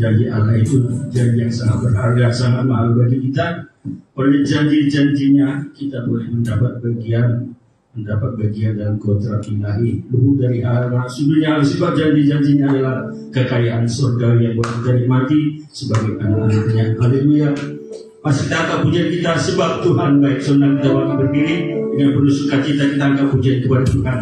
janji Allah itu janji yang sangat berharga, sangat mahal bagi kita. Oleh janji-janjinya kita boleh mendapat bagian dalam kontrak ilahi. Luhur dari Allah sesungguhnya sifat janji-janjinya adalah kekayaan surga yang boleh kita nikmati sebagai anak-anaknya. Haleluya. Masih kita angkat pujian kita sebab Tuhan baik. Senang kita berdiri dengan penuh sukacita kita angkat pujian kepada Tuhan.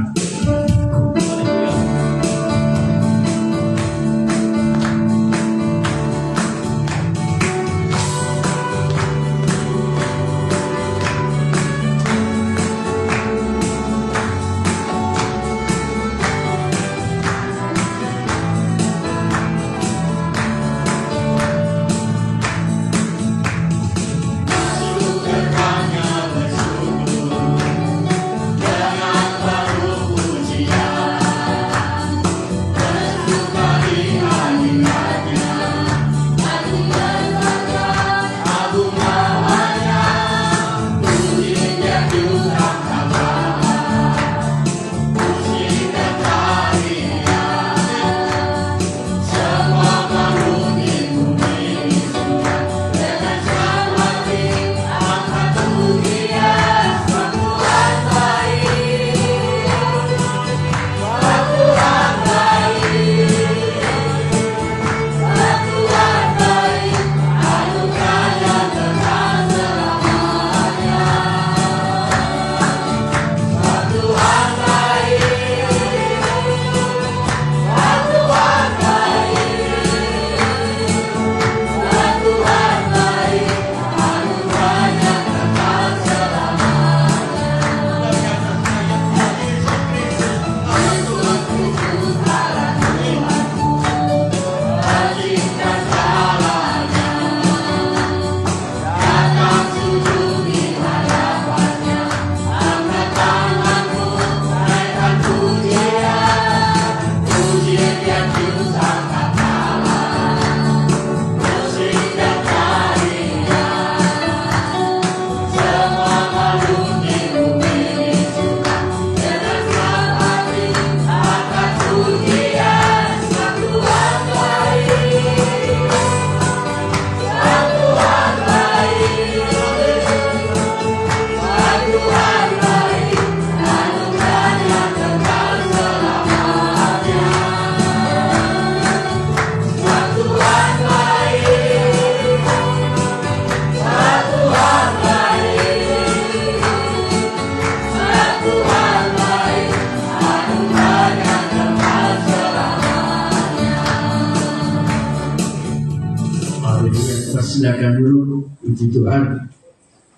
Silakan dulu, puji Tuhan.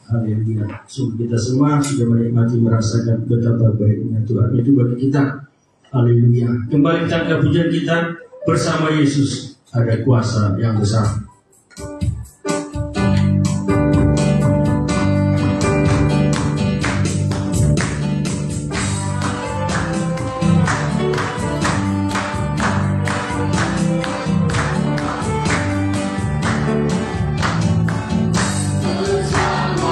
Haleluya. Kita semua sudah menikmati merasakan betapa baiknya Tuhan itu bagi kita. Haleluya. Kembali kita ke pujian kita bersama Yesus ada kuasa yang besar. Bersama Yesus ada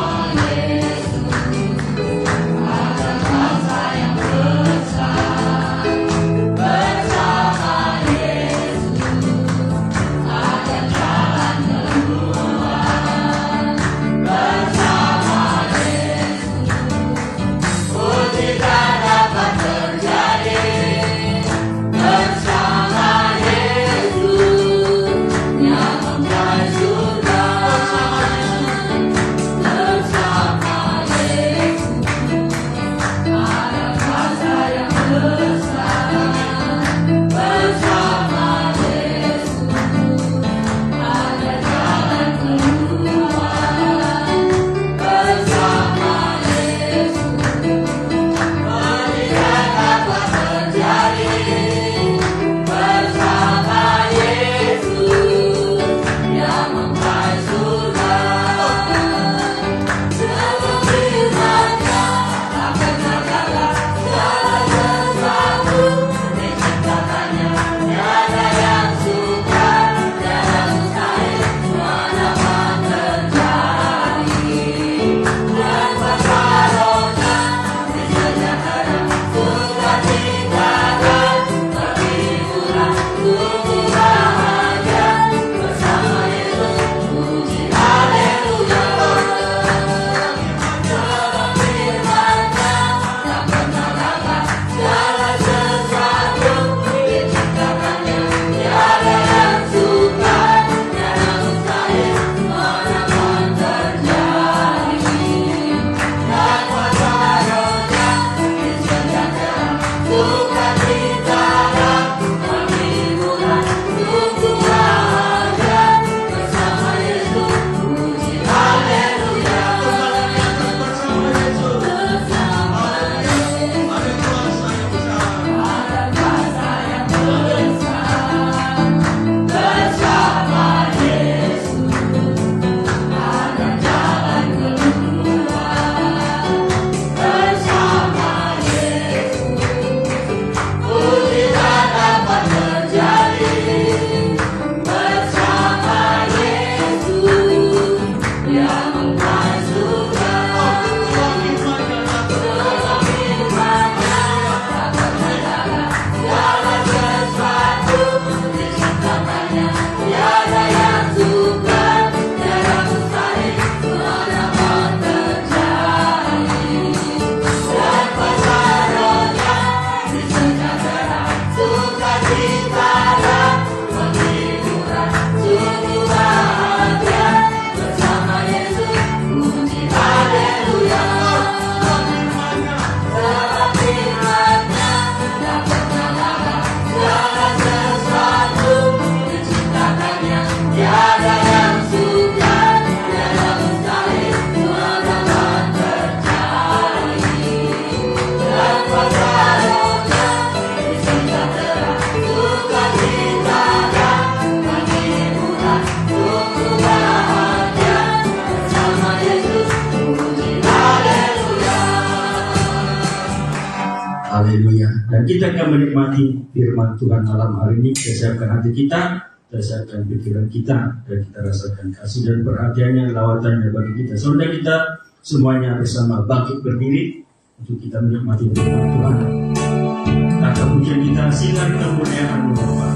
Dan kita akan menikmati firman Tuhan malam hari ini. Kita siapkan hati kita, kita siapkan pikiran kita, dan kita rasakan kasih dan perhatiannya, lawatannya bagi kita. Saudara kita semuanya bersama bangkit berdiri untuk kita menikmati firman Tuhan. Kata pujian kita, sinar kemuliaan-Mu Bapa.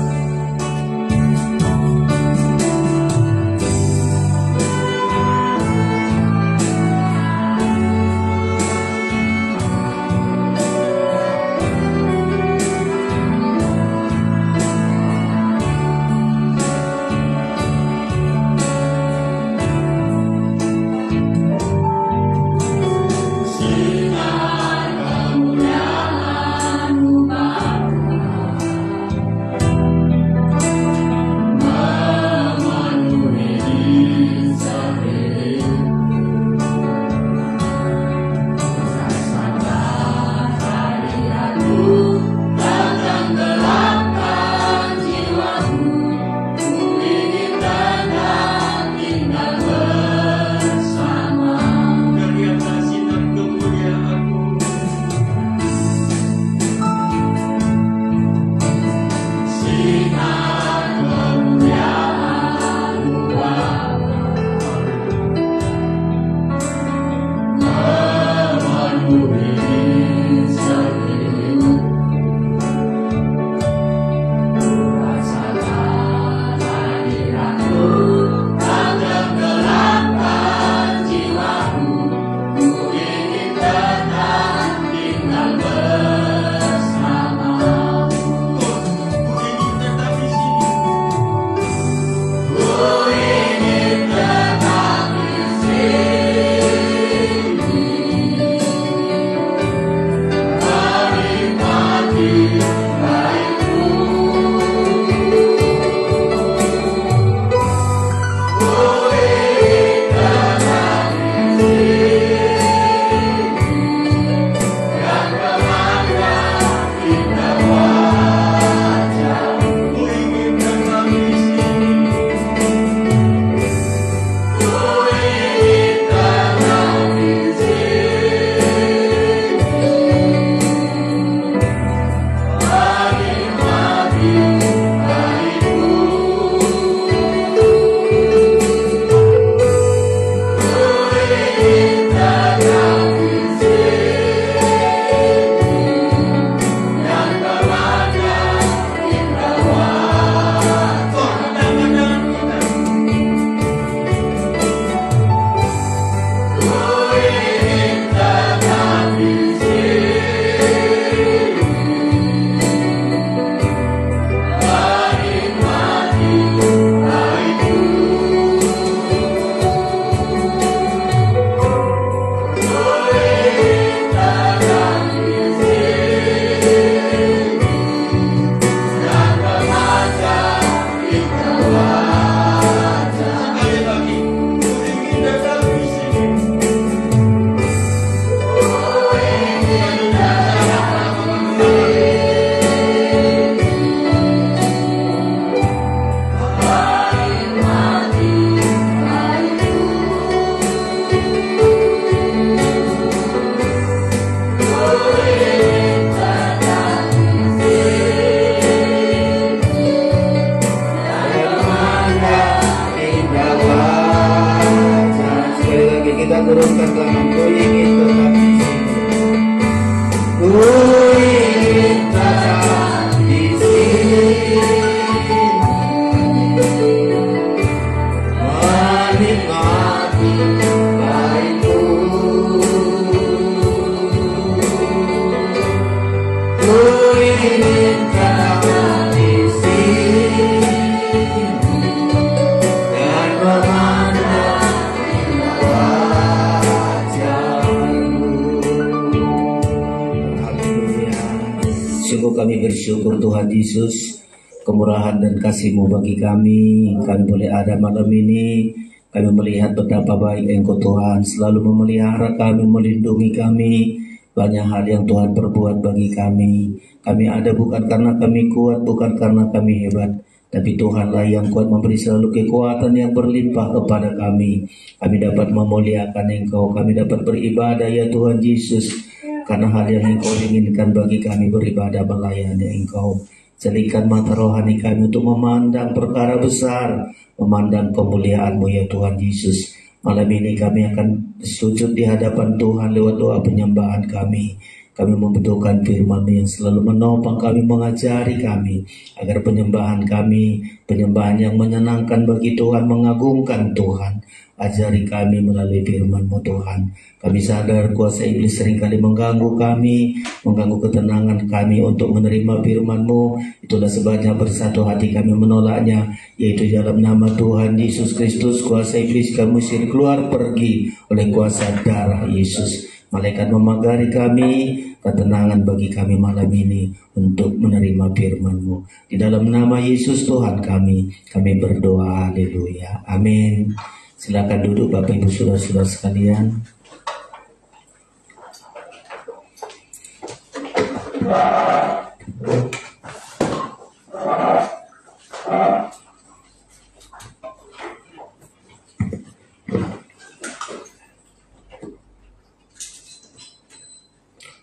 Kami bersyukur Tuhan Yesus, kemurahan dan kasih-Mu bagi kami. Kami boleh ada malam ini. Kami melihat betapa baik Engkau Tuhan, selalu memelihara kami, melindungi kami. Banyak hal yang Tuhan perbuat bagi kami. Kami ada bukan karena kami kuat, bukan karena kami hebat, tapi Tuhanlah yang kuat memberi selalu kekuatan yang berlimpah kepada kami. Kami dapat memuliakan Engkau, kami dapat beribadah ya Tuhan Yesus. karena hal yang Engkau inginkan bagi kami beribadah melayani Engkau. Jadikan mata rohani kami untuk memandang perkara besar, memandang kemuliaan-Mu ya Tuhan Yesus. Malam ini kami akan sujud di hadapan Tuhan lewat doa penyembahan kami. Kami membutuhkan firman-Mu yang selalu menopang kami, mengajari kami, agar penyembahan kami, penyembahan yang menyenangkan bagi Tuhan, mengagungkan Tuhan. Ajari kami melalui firman-Mu Tuhan. Kami sadar kuasa iblis seringkali mengganggu kami, mengganggu ketenangan kami untuk menerima firman-Mu. Itulah sebabnya bersatu hati kami menolaknya, yaitu dalam nama Tuhan Yesus Kristus. Kuasa iblis kami usir keluar pergi oleh kuasa darah Yesus. Malaikat memagari kami, ketenangan bagi kami malam ini untuk menerima firman-Mu. Di dalam nama Yesus Tuhan kami berdoa. Haleluya. Amin. Silakan duduk Bapak Ibu Saudara-saudara sekalian.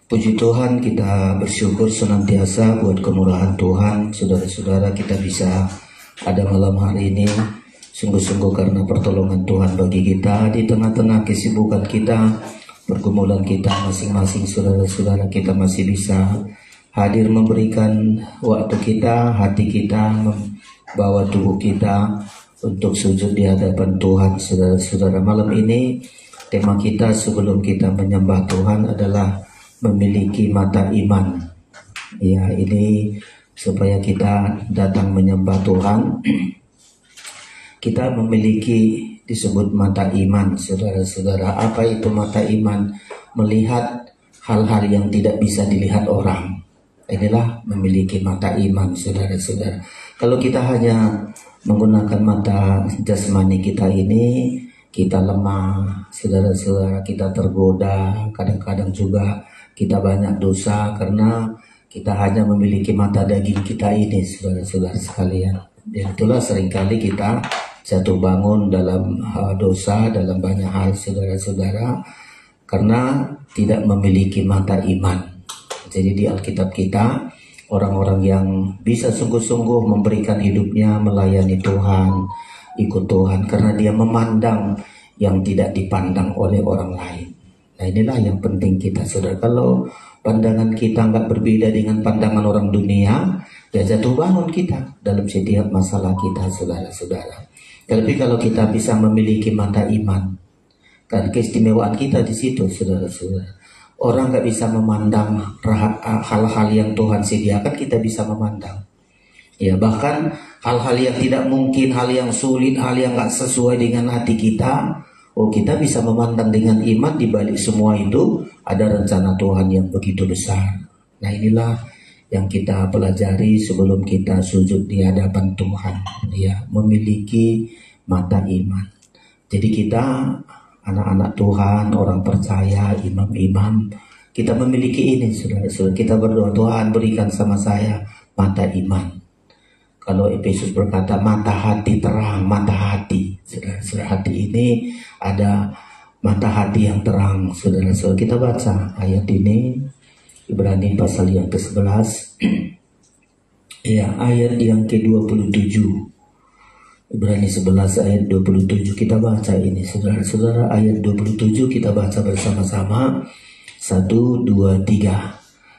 Puji Tuhan, kita bersyukur senantiasa buat kemurahan Tuhan. Saudara-saudara, kita bisa ada malam hari ini sungguh-sungguh karena pertolongan Tuhan bagi kita di tengah-tengah kesibukan kita, pergumulan kita masing-masing. Saudara-saudara, kita masih bisa hadir memberikan waktu kita, hati kita, membawa tubuh kita untuk sujud di hadapan Tuhan. Saudara-saudara, malam ini tema kita sebelum kita menyembah Tuhan adalah memiliki mata iman. Ya, ini supaya kita datang menyembah Tuhan, kita memiliki disebut mata iman. Saudara-saudara, apa itu mata iman? Melihat hal-hal yang tidak bisa dilihat orang. Inilah memiliki mata iman, saudara-saudara. Kalau kita hanya menggunakan mata jasmani kita ini, kita lemah, saudara-saudara, kita tergoda, kadang-kadang juga kita banyak dosa karena kita hanya memiliki mata daging kita ini, saudara-saudara sekalian. Dan itulah seringkali kita jatuh bangun dalam dosa, dalam banyak hal, saudara-saudara, karena tidak memiliki mata iman. Jadi di Alkitab kita, orang-orang yang bisa sungguh-sungguh memberikan hidupnya melayani Tuhan, ikut Tuhan, karena dia memandang yang tidak dipandang oleh orang lain. Nah, inilah yang penting kita, saudara. Kalau pandangan kita nggak berbeda dengan pandangan orang dunia, dia jatuh bangun kita dalam setiap masalah kita, saudara-saudara. Tapi kalau kita bisa memiliki mata iman, kan keistimewaan kita di situ, saudara-saudara. Orang nggak bisa memandang hal-hal yang Tuhan sediakan, kita bisa memandang. Ya, bahkan hal-hal yang tidak mungkin, hal yang sulit, hal yang nggak sesuai dengan hati kita, kita bisa memandang dengan iman. Di balik semua itu ada rencana Tuhan yang begitu besar. Nah, inilah yang kita pelajari sebelum kita sujud di hadapan Tuhan, ya, memiliki mata iman. Jadi kita anak-anak Tuhan, orang percaya, imam-imam, kita memiliki ini, saudara-saudara. Kita berdoa, Tuhan berikan sama saya mata iman. Kalau Efesus berkata mata hati terang, mata hati, saudara-saudara, hati ini ada mata hati yang terang, saudara-saudara. Kita baca ayat ini, Ibrani pasal yang ke-11, ya, ayat yang ke-27. Ibrani 11 ayat 27, kita baca ini, saudara-saudara. Ayat 27 kita baca bersama-sama. 1, 2, 3.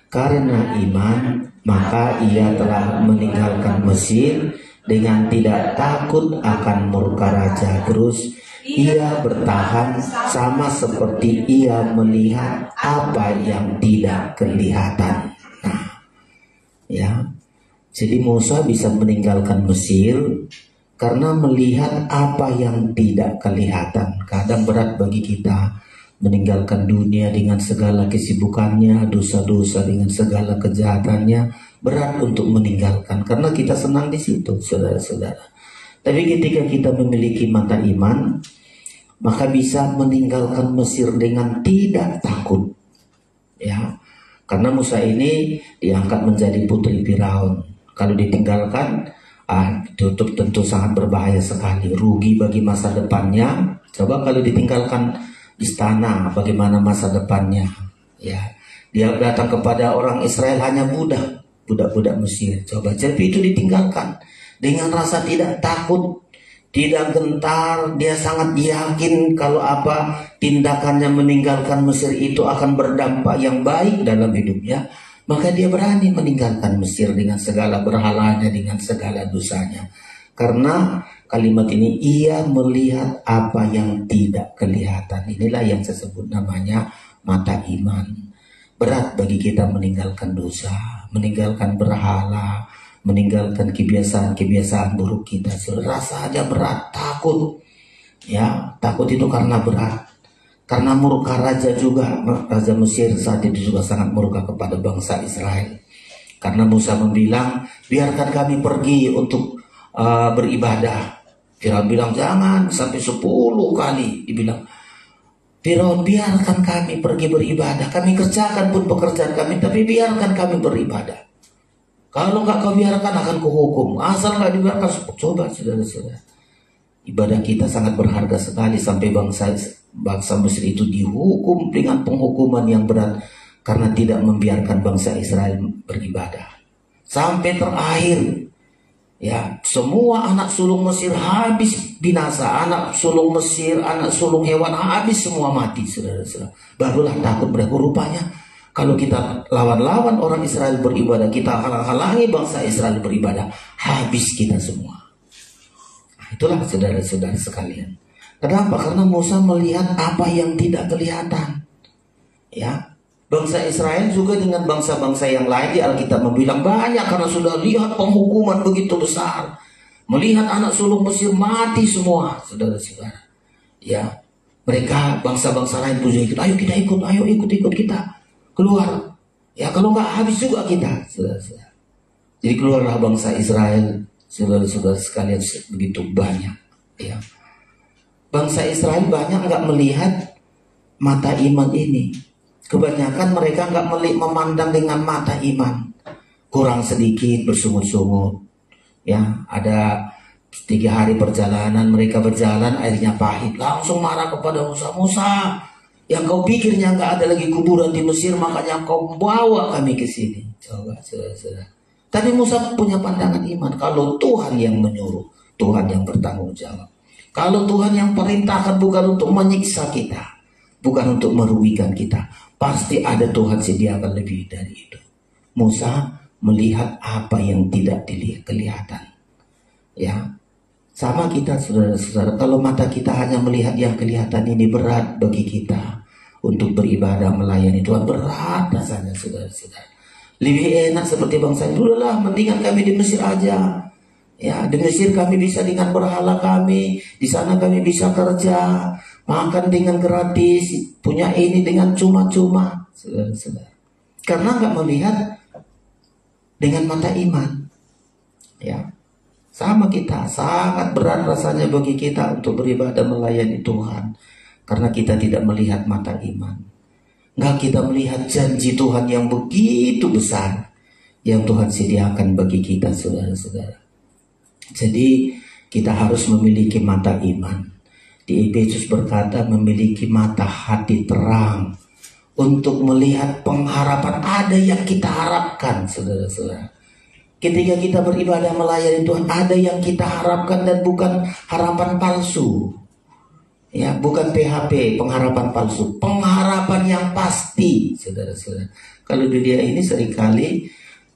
Karena iman, maka ia telah meninggalkan Mesir dengan tidak takut akan murka raja. Terus ia bertahan sama seperti ia melihat apa yang tidak kelihatan. Nah, ya, jadi Musa bisa meninggalkan Mesir karena melihat apa yang tidak kelihatan. Kadang berat bagi kita meninggalkan dunia dengan segala kesibukannya, dosa-dosa dengan segala kejahatannya, berat untuk meninggalkan karena kita senang di situ, saudara-saudara. Tapi ketika kita memiliki mata iman, maka bisa meninggalkan Mesir dengan tidak takut, ya. Karena Musa ini diangkat menjadi putri Firaun. Kalau ditinggalkan, itu tentu sangat berbahaya sekali, rugi bagi masa depannya. Coba kalau ditinggalkan istana, bagaimana masa depannya, ya. Dia datang kepada orang Israel hanya budak-budak Mesir. Coba, jadi itu ditinggalkan dengan rasa tidak takut, tidak gentar. Dia sangat yakin kalau apa tindakannya meninggalkan Mesir itu akan berdampak yang baik dalam hidupnya. Maka dia berani meninggalkan Mesir dengan segala berhalanya, dengan segala dosanya. Karena kalimat ini, ia melihat apa yang tidak kelihatan. Inilah yang saya sebut namanya mata iman. Berat bagi kita meninggalkan dosa, meninggalkan berhala, meninggalkan kebiasaan-kebiasaan buruk kita. Rasa aja berat, takut. Ya, takut itu karena berat. Karena murka raja juga, Raja Mesir saat itu juga sangat murka kepada bangsa Israel. Karena Musa membilang, biarkan kami pergi untuk beribadah. Firaun bilang, jangan, sampai 10 kali dibilang. Firaun, biarkan kami pergi beribadah. Kami kerjakan pun pekerjaan kami, tapi biarkan kami beribadah. Kalau nggak kau biarkan akan kuhukum. Asal nggak dibiarkan, coba saudara-saudara. Ibadah kita sangat berharga sekali sampai bangsa Mesir itu dihukum dengan penghukuman yang berat karena tidak membiarkan bangsa Israel beribadah. Sampai terakhir, ya, semua anak sulung Mesir habis binasa. Anak sulung Mesir, anak sulung hewan habis semua mati, saudara-saudara. Barulah takut mereka. Rupanya kalau kita lawan-lawan orang Israel beribadah, kita halang-halangi bangsa Israel beribadah, habis kita semua. Itulah saudara-saudara sekalian. Kenapa? Karena Musa melihat apa yang tidak kelihatan. Ya, bangsa Israel juga dengan bangsa-bangsa yang lain di Alkitab membilang banyak karena sudah lihat penghukuman begitu besar. Melihat anak sulung Mesir mati semua, saudara-saudara. Ya, mereka bangsa-bangsa lain punya ikut. Ayo kita ikut, ayo ikut kita keluar. Ya, kalau nggak habis juga kita, saudara-saudara. Jadi keluarlah bangsa Israel. Saudara-saudara sekalian begitu banyak, ya. Bangsa Israel banyak nggak melihat mata iman ini. Kebanyakan mereka nggak memandang dengan mata iman. Kurang sedikit bersungut-sungut. Ya, ada 3 hari perjalanan, mereka berjalan airnya pahit. Langsung marah kepada Musa. Musa, yang kau pikirnya nggak ada lagi kuburan di Mesir, makanya kau bawa kami ke sini. Coba, saudara-saudara. Tapi Musa punya pandangan iman. Kalau Tuhan yang menyuruh, Tuhan yang bertanggung jawab. Kalau Tuhan yang perintahkan bukan untuk menyiksa kita, bukan untuk merugikan kita, pasti ada Tuhan sediakan lebih dari itu. Musa melihat apa yang tidak kelihatan. Ya, sama kita saudara-saudara. Kalau mata kita hanya melihat yang kelihatan, ini berat bagi kita untuk beribadah melayani Tuhan. Berat rasanya saudara-saudara. Lebih enak seperti bangsa itu, lah mendingan kami di Mesir aja. Ya, di Mesir kami bisa dengan berhala kami, di sana kami bisa kerja, makan dengan gratis, punya ini dengan cuma-cuma, saudara-saudara. Karena nggak melihat dengan mata iman. Ya, sama kita, sangat berat rasanya bagi kita untuk beribadah melayani Tuhan, karena kita tidak melihat mata iman. Nggak kita melihat janji Tuhan yang begitu besar yang Tuhan sediakan bagi kita, saudara-saudara. Jadi kita harus memiliki mata iman. Di Efesus berkata memiliki mata hati terang untuk melihat pengharapan ada yang kita harapkan, saudara-saudara. Ketika kita beribadah melayani Tuhan, ada yang kita harapkan dan bukan harapan palsu. Ya, bukan PHP, pengharapan palsu, pengharapan yang pasti, saudara-saudara. Kalau dunia ini seringkali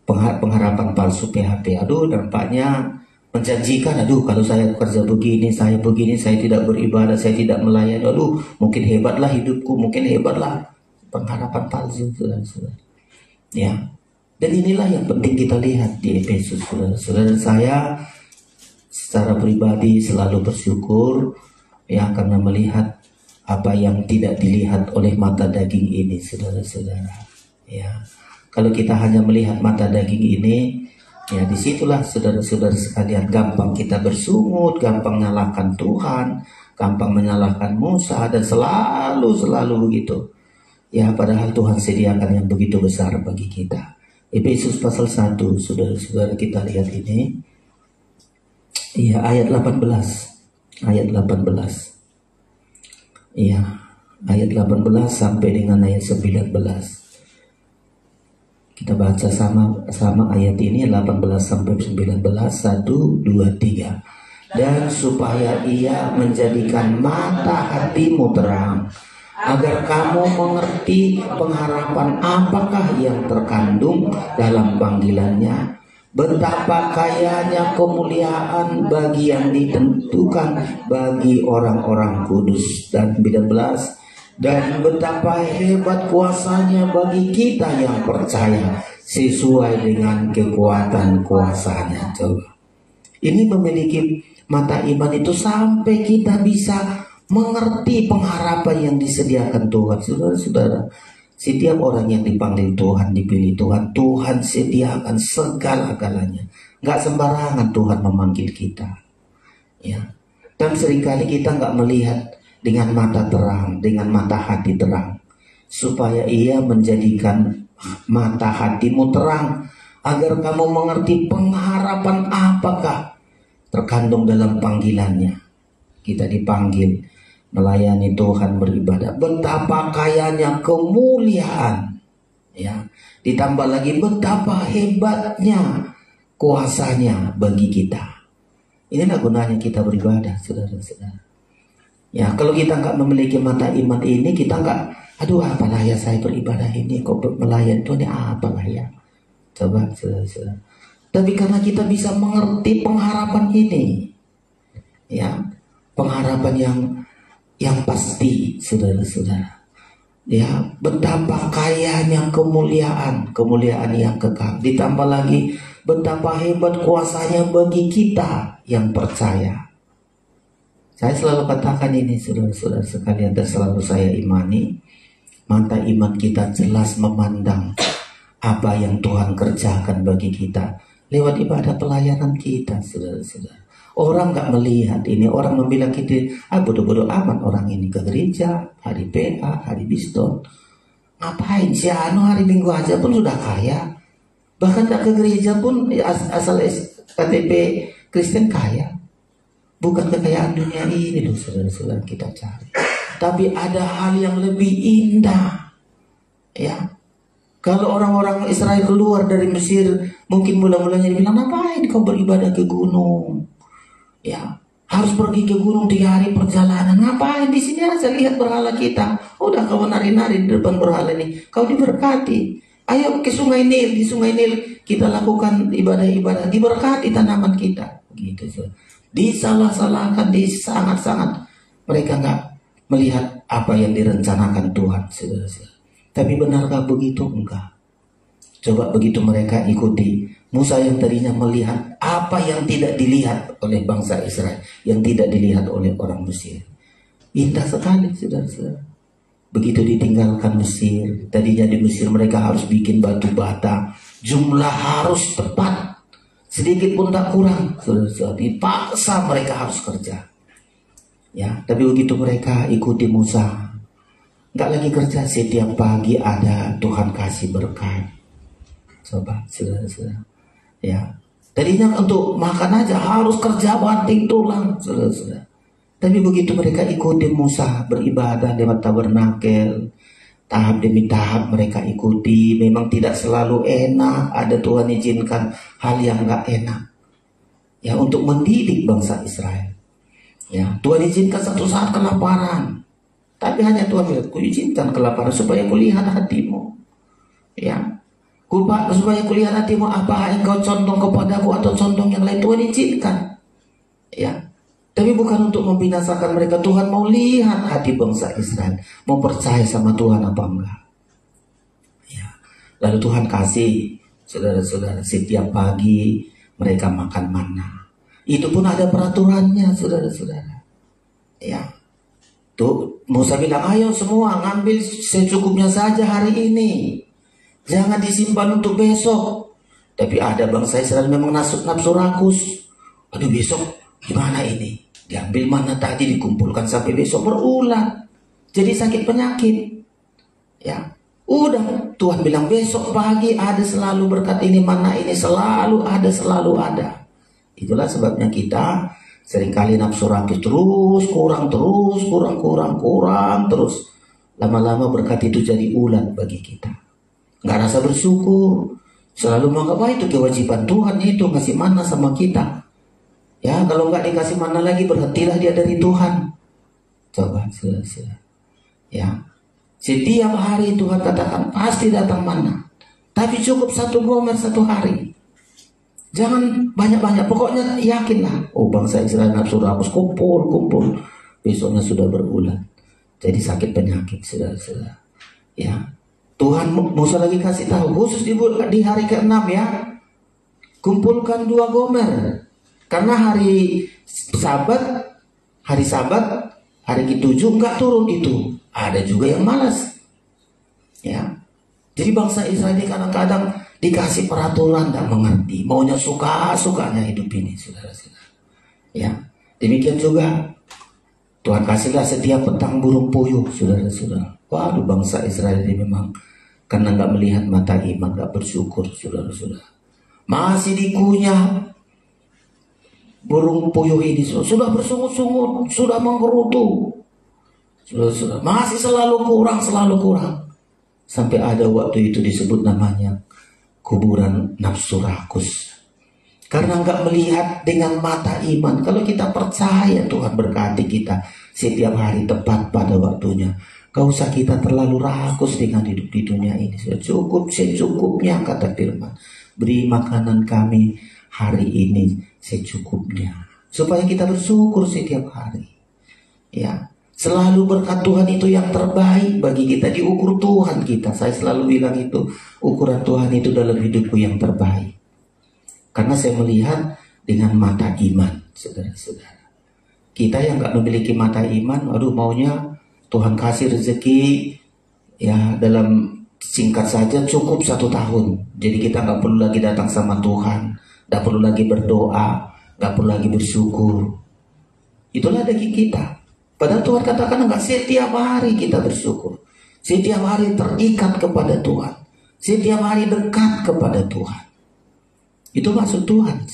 pengharapan palsu, PHP. Aduh, dampaknya menjanjikan. Aduh, kalau saya kerja begini, saya tidak beribadah, saya tidak melayani. Aduh, mungkin hebatlah hidupku, mungkin hebatlah. Pengharapan palsu, saudara-saudara. Ya, dan inilah yang penting kita lihat di Efesus, saudara-saudara. Saya secara pribadi selalu bersyukur, ya, karena melihat apa yang tidak dilihat oleh mata daging ini, saudara-saudara. Ya, kalau kita hanya melihat mata daging ini, ya disitulah saudara-saudara sekalian gampang kita bersungut, gampang menyalahkan Tuhan, gampang menyalahkan Musa, dan selalu begitu. Ya, padahal Tuhan sediakan yang begitu besar bagi kita. Efesus pasal 1, saudara-saudara, kita lihat ini. Ya, ayat 18. Ayat 18. Iya, ayat 18 sampai dengan ayat 19. Kita baca sama ayat ini 18 sampai 19, 1, 2, 3. Dan supaya ia menjadikan mata hatimu terang, agar kamu mengerti pengharapan apakah yang terkandung dalam panggilannya, betapa kayanya kemuliaan bagi yang ditentukan bagi orang-orang kudus. Dan 19, dan betapa hebat kuasanya bagi kita yang percaya sesuai dengan kekuatan kuasanya. Coba, ini memiliki mata iman itu sampai kita bisa mengerti pengharapan yang disediakan Tuhan. Saudara-saudara, setiap orang yang dipanggil Tuhan, dipilih Tuhan, Tuhan sediakan segala-galanya. Gak sembarangan Tuhan memanggil kita, ya. Dan seringkali kita gak melihat dengan mata terang, dengan mata hati terang, supaya ia menjadikan mata hatimu terang, agar kamu mengerti pengharapan apakah terkandung dalam panggilannya. Kita dipanggil melayani Tuhan, beribadah. Betapa kayanya kemuliaan, ya. Ditambah lagi betapa hebatnya kuasanya bagi kita. Inilah gunanya kita beribadah, saudara-saudara. Ya, kalau kita nggak memiliki mata iman ini, kita nggak, aduh apalah ya saya beribadah ini, kok melayani Tuhan, apalah ya. Coba, saudara-saudara. Tapi karena kita bisa mengerti pengharapan ini, ya, pengharapan yang pasti, saudara-saudara. Ya, betapa kayanya kemuliaan yang kekal. Ditambah lagi betapa hebat kuasanya bagi kita yang percaya. Saya selalu katakan ini, saudara-saudara sekalian, dan selalu saya imani, mata iman kita jelas memandang apa yang Tuhan kerjakan bagi kita lewat ibadah pelayanan kita, saudara-saudara. Orang gak melihat ini, orang membilang kita, bodoh-bodoh amat orang ini ke gereja, hari PA, hari Biston. Ngapain sih, hari Minggu aja pun sudah kaya. Bahkan gak ke gereja pun asal KTP Kristen kaya. Bukan kekayaan dunia ini loh, saudara-saudara, kita cari. Tapi ada hal yang lebih indah, ya. Kalau orang-orang Israel keluar dari Mesir, mungkin mula-mulanya dibilang, ngapain kau beribadah ke gunung? Ya, harus pergi ke gunung 3 hari perjalanan. Ngapain di sini aja lihat berhala kita? Udah kau nari-nari di depan berhala ini, kau diberkati. Ayo ke Sungai Nil, di Sungai Nil kita lakukan ibadah-ibadah, diberkati tanaman kita. Begitu, disalah-salahkan, sangat-sangat mereka nggak melihat apa yang direncanakan Tuhan, saudara-saudara. Tapi benarkah begitu? Enggak. Coba begitu mereka ikuti Musa yang tadinya melihat apa yang tidak dilihat oleh bangsa Israel, yang tidak dilihat oleh orang Mesir. Indah sekali, saudara-saudara. Begitu ditinggalkan Mesir, tadinya di Mesir mereka harus bikin batu bata, jumlah harus tepat, sedikit pun tak kurang, saudara-saudara. Dipaksa mereka harus kerja. Ya, tapi begitu mereka ikuti Musa, nggak lagi kerja, setiap pagi ada Tuhan kasih berkat. Coba, saudara-saudara. Ya, tadinya untuk makan aja harus kerja banting tulang, saudara-saudara. Tapi begitu mereka ikuti Musa beribadah lewat tabernakel, tahap demi tahap mereka ikuti. Memang tidak selalu enak, ada Tuhan izinkan hal yang gak enak, ya, untuk mendidik bangsa Israel. Ya, Tuhan izinkan satu saat kelaparan, tapi hanya Tuhan bilang, ku izinkan kelaparan supaya kulihat hatimu, ya, supaya kulihat hatimu, apa engkau condong kepadaku atau condong yang lain. Tuhan izinkan, ya. Tapi bukan untuk membinasakan mereka. Tuhan mau lihat hati bangsa Israel, mau percaya sama Tuhan apa enggak. Ya. Lalu Tuhan kasih, saudara-saudara, setiap pagi mereka makan mana. Itu pun ada peraturannya, saudara-saudara. Ya. Tuh Musa bilang, ayo semua ngambil secukupnya saja hari ini, jangan disimpan untuk besok. Tapi ada bangsa Israel memang nafsu rakus. Aduh, besok gimana ini? Diambil mana tadi, dikumpulkan sampai besok berulang. Jadi sakit penyakit. Ya, udah Tuhan bilang besok pagi ada selalu berkat ini, mana ini selalu ada. Itulah sebabnya kita seringkali nafsu rakus terus kurang. Lama-lama berkat itu jadi ulat bagi kita. nggak rasa bersyukur, selalu menganggap wah itu kewajiban Tuhan itu ngasih mana sama kita. Ya kalau nggak dikasih mana lagi berhentilah dia dari Tuhan. Coba sudah. Ya setiap hari Tuhan katakan pasti datang mana, tapi cukup 1 gomer 1 hari. Jangan banyak-banyak, pokoknya yakinlah. Oh bangsa Israel nafsu rakus kumpul, besoknya sudah berulang. Jadi sakit penyakit saudara-saudara. Ya Tuhan Musa lagi kasih tahu khusus di hari ke-6 ya, kumpulkan 2 gomer. Karena hari Sabat, hari ke-7 enggak turun itu. Ada juga yang malas. Ya. Jadi bangsa Israel ini kadang-kadang dikasih peraturan tidak mengerti, maunya suka-sukanya hidup ini, saudara-saudara. Ya, demikian juga Tuhan kasihlah setiap petang burung puyuh, saudara-saudara. Waduh, bangsa Israel ini memang karena nggak melihat mata iman, nggak bersyukur, saudara-saudara. Masih dikunyah burung puyuh ini sudah bersungut-sungut, sudah menggerutu, saudara-saudara. Masih selalu kurang. Sampai ada waktu itu disebut namanya kuburan nafsu rakus. Karena nggak melihat dengan mata iman. Kalau kita percaya Tuhan berkati kita setiap hari tepat pada waktunya, gak usah kita terlalu rakus dengan hidup di dunia ini. Cukup secukupnya kata firman. Beri makanan kami hari ini secukupnya. Supaya kita bersyukur setiap hari. Ya. Selalu berkat Tuhan itu yang terbaik bagi kita, diukur Tuhan kita. Saya selalu bilang itu, ukuran Tuhan itu dalam hidupku yang terbaik. Karena saya melihat dengan mata iman, saudara-saudara. Kita yang gak memiliki mata iman, aduh maunya Tuhan kasih rezeki, ya dalam singkat saja cukup 1 tahun. Jadi kita gak perlu lagi datang sama Tuhan, gak perlu lagi berdoa, gak perlu lagi bersyukur. Itulah daging kita. Padahal Tuhan katakan enggak, setiap hari kita bersyukur. Setiap hari terikat kepada Tuhan. Setiap hari dekat kepada Tuhan. Itu maksud Tuhan.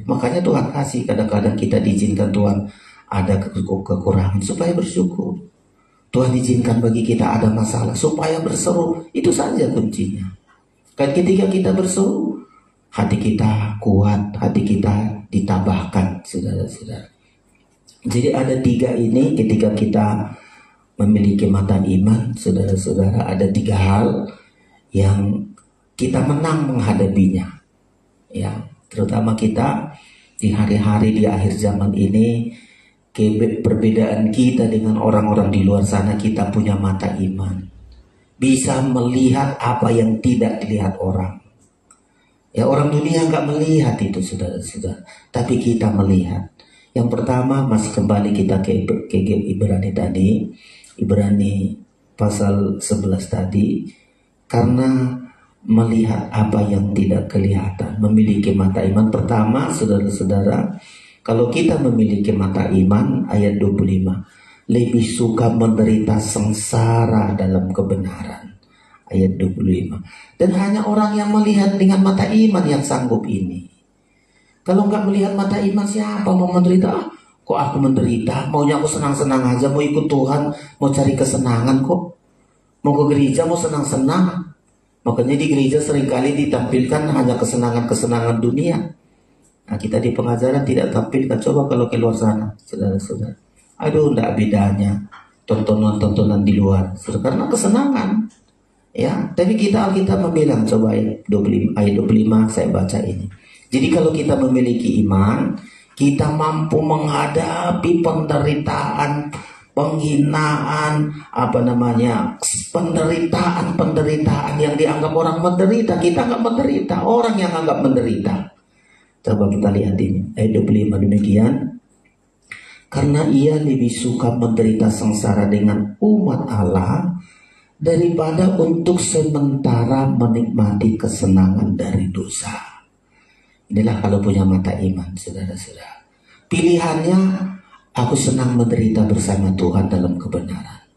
Makanya Tuhan kasih, kadang-kadang kita diizinkan Tuhan ada kekurangan supaya bersyukur. Tuhan izinkan bagi kita ada masalah supaya berseru. Itu saja kuncinya. Kan ketika kita berseru, hati kita kuat, hati kita ditabahkan, saudara-saudara. Jadi ada 3 ini ketika kita memiliki mata iman, saudara-saudara, ada 3 hal yang kita menang menghadapinya. Ya, terutama kita di hari-hari di akhir zaman ini, perbedaan kita dengan orang-orang di luar sana, kita punya mata iman. Bisa melihat apa yang tidak dilihat orang. Ya, orang dunia nggak melihat itu, saudara-saudara, tapi kita melihat. Yang pertama masih kembali kita ke Ibrani tadi, Ibrani pasal 11 tadi, karena melihat apa yang tidak kelihatan, memiliki mata iman. Pertama, saudara-saudara, kalau kita memiliki mata iman, ayat 25, lebih suka menderita sengsara dalam kebenaran, ayat 25. Dan hanya orang yang melihat dengan mata iman yang sanggup ini. Kalau nggak melihat mata iman, siapa mau menderita? Kok aku menderita? Maunya aku senang-senang aja, mau ikut Tuhan, mau cari kesenangan kok. Mau ke gereja, mau senang-senang. Makanya di gereja seringkali ditampilkan hanya kesenangan-kesenangan dunia. Nah, kita di pengajaran tidak tampilkan. Coba kalau ke luar sana, saudara-saudara. Aduh, enggak bedanya tontonan-tontonan di luar. Karena kesenangan. Ya, tapi kita Alkitab membilang, coba ayat 25 saya baca ini. Jadi kalau kita memiliki iman, kita mampu menghadapi penderitaan, penghinaan, penderitaan yang dianggap orang menderita. Kita nggak menderita, orang yang anggap menderita. Coba kita lihat ini, ayat 25 demikian. Karena ia lebih suka menderita sengsara dengan umat Allah daripada untuk sementara menikmati kesenangan dari dosa. Inilah kalau punya mata iman, saudara-saudara. Pilihannya, aku senang menderita bersama Tuhan dalam kebenaran.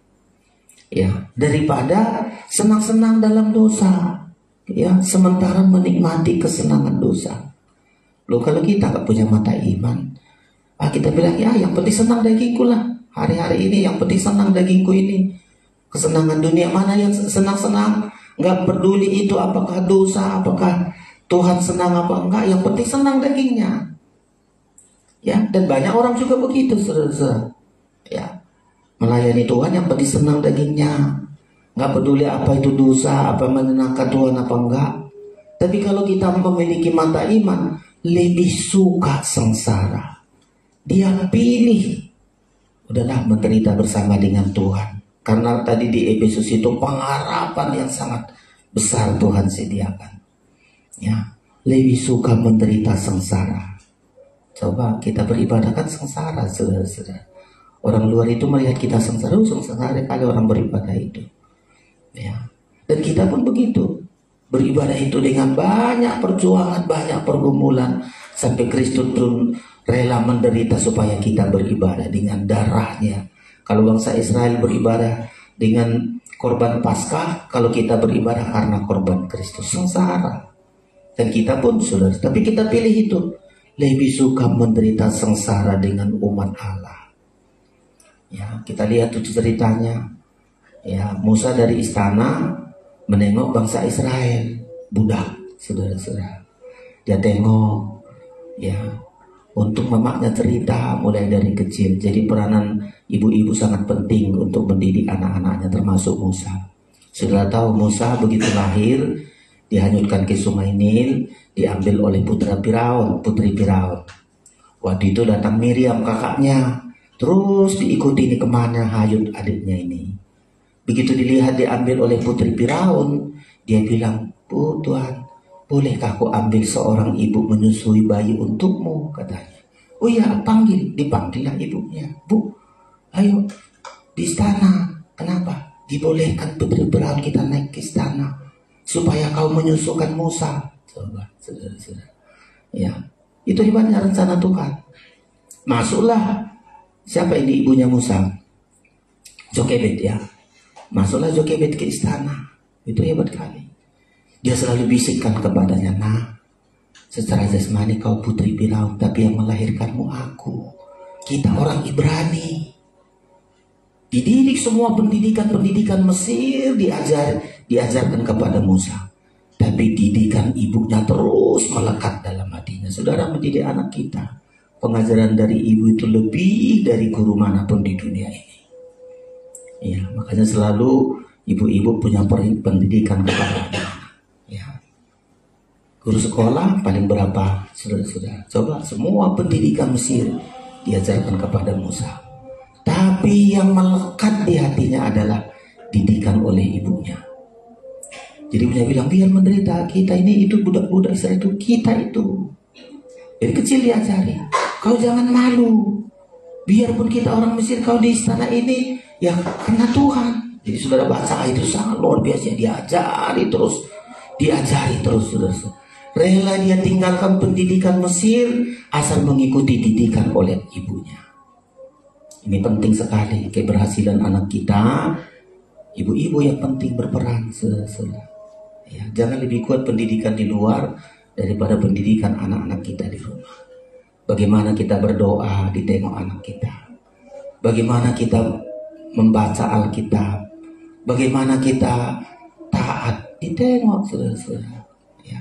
Ya, daripada senang-senang dalam dosa. Ya, sementara menikmati kesenangan dosa. Loh, kalau kita gak punya mata iman, kita bilang, ya yang penting senang dagingku lah. Hari-hari ini yang penting senang dagingku ini. Kesenangan dunia mana yang senang-senang? Nggak peduli itu apakah dosa, apakah Tuhan senang apa enggak, yang penting senang dagingnya. Ya, dan banyak orang juga begitu, saudara-saudara. Ya, melayani Tuhan yang penting senang dagingnya. Nggak peduli apa itu dosa, apa menyenangkan Tuhan apa enggak. Tapi kalau kita memiliki mata iman, lebih suka sengsara. Dia pilih, udahlah menderita bersama dengan Tuhan. Karena tadi di Efesus itu pengharapan yang sangat besar Tuhan sediakan. Ya, lebih suka menderita sengsara. Coba kita beribadah kan sengsara, saudara-saudara. Orang luar itu melihat kita sengsara, sengsara kali orang beribadah itu. Ya, dan kita pun begitu. Beribadah itu dengan banyak perjuangan, banyak pergumulan, sampai Kristus pun rela menderita supaya kita beribadah dengan darahnya. Kalau bangsa Israel beribadah dengan korban Paskah, kalau kita beribadah karena korban Kristus, sengsara. Dan kita pun, saudara, tapi kita pilih itu. Lebih suka menderita sengsara dengan umat Allah. Ya, kita lihat itu ceritanya. Ya, Musa dari istana menengok bangsa Israel, budak, saudara-saudara. Dia tengok, ya, untuk memaknya cerita mulai dari kecil. Jadi peranan ibu-ibu sangat penting untuk mendidik anak-anaknya, termasuk Musa. Sudah tahu Musa begitu lahir, dihanyutkan ke sungai Nil, diambil oleh putri Firaun. Waktu itu datang Miriam kakaknya, terus diikuti ini kemana hayut adiknya ini. Begitu dilihat diambil oleh putri Firaun, dia bilang, "Bu Tuhan, bolehkah aku ambil seorang ibu menyusui bayi untukmu?" katanya. "Oh iya, dipanggillah ibunya. Bu, ayo di istana. Kenapa? Dibolehkan putri Firaun kita naik ke istana supaya kau menyusukan Musa." Coba, saudara-saudara. Ya, itu hebatnya rencana Tuhan. Masuklah, siapa ini ibunya Musa? Jokebed, ya. Masuklah Jokebed ke istana. Itu hebat kali. Dia selalu bisikkan kepadanya, "Nah, secara jasmani kau putri Firaun, tapi yang melahirkanmu aku. Kita orang Ibrani." Dididik semua pendidikan Mesir, diajarkan kepada Musa. Tapi didikan ibunya terus melekat dalam hatinya. Saudara, mendidik anak kita, pengajaran dari ibu itu lebih dari guru manapun di dunia ini. Ya, makanya selalu ibu-ibu punya pendidikan kepada anak. Ya. Guru sekolah paling berapa, saudara-saudara? Coba semua pendidikan Mesir diajarkan kepada Musa. Tapi yang melekat di hatinya adalah didikan oleh ibunya. Jadi ibunya bilang, biar menderita, kita ini itu budak-budak Israel itu, kita itu. Dari kecil diajari, kau jangan malu. Biarpun kita orang Mesir, kau di istana ini, ya karena Tuhan. Jadi saudara baca itu sangat luar biasa, diajari terus, saudara. Rela dia tinggalkan pendidikan Mesir asal mengikuti didikan oleh ibunya. Ini penting sekali keberhasilan anak kita. Ibu-ibu yang penting berperan, saudara. Ya, jangan lebih kuat pendidikan di luar daripada pendidikan anak-anak kita di rumah. Bagaimana kita berdoa ditengok anak kita. Bagaimana kita membaca Alkitab. Bagaimana kita taat ditengok, saudara-saudara. Ya.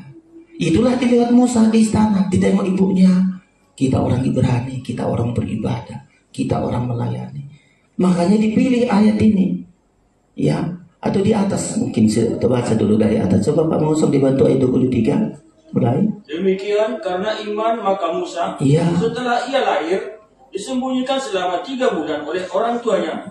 Itulah dilihat Musa di istana, ditengok ibunya. Kita orang Ibrani, kita orang beribadah, kita orang melayani. Makanya dipilih ayat ini. Ya. Atau di atas, mungkin kita baca dulu dari atas. Coba Pak Mengusung dibantu ayat 23. Mulai. Demikian karena iman maka Musa, setelah ia lahir, disembunyikan selama 3 bulan oleh orang tuanya.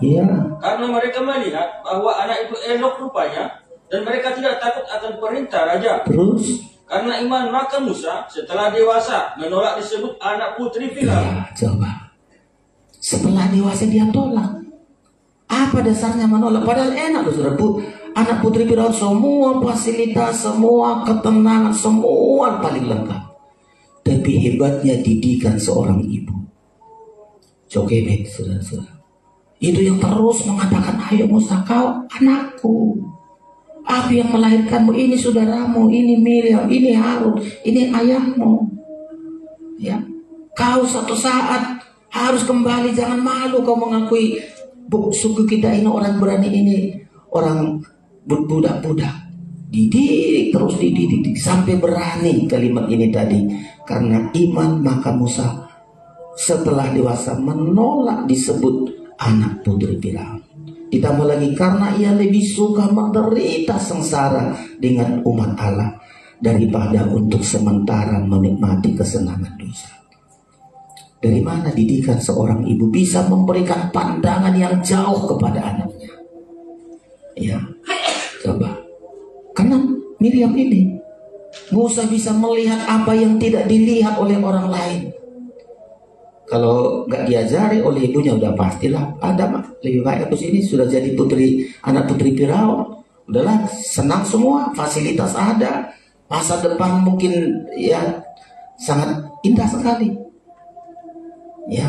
Karena mereka melihat bahwa anak itu elok rupanya, dan mereka tidak takut akan perintah raja. Terus? Karena iman maka Musa setelah dewasa menolak disebut anak putri Firaun. Ya, coba. Setelah dewasa dia tolak. Apa dasarnya menolak? Padahal enak loh saudara. Anak putri Firaun semua fasilitas, semua ketenangan, semua paling lengkap. Tapi hebatnya didikan seorang ibu. Jokebed, saudara-saudara. Itu yang terus mengatakan, ayo Musa, kau anakku. Aku yang melahirkanmu, ini saudaramu, ini Miriam, ini Harun, ini ayahmu. Ya, kau suatu saat harus kembali, jangan malu kau mengakui suku kita ini orang berani, ini orang budak-budak. Dididik, terus dididik sampai berani kalimat ini tadi. Karena iman maka Musa setelah dewasa menolak disebut anak putri Firaun. Ditambah lagi karena ia lebih suka menderita sengsara dengan umat Allah daripada untuk sementara menikmati kesenangan dosa. Dari mana didikan seorang ibu bisa memberikan pandangan yang jauh kepada anaknya? Ya, coba. Karena Miriam ini, Musa bisa melihat apa yang tidak dilihat oleh orang lain. Kalau nggak diajari oleh ibunya udah pastilah ada lebih baik aku sini sudah jadi anak putri Firaun. Udahlah senang semua, fasilitas ada, masa depan mungkin ya sangat indah sekali. Ya,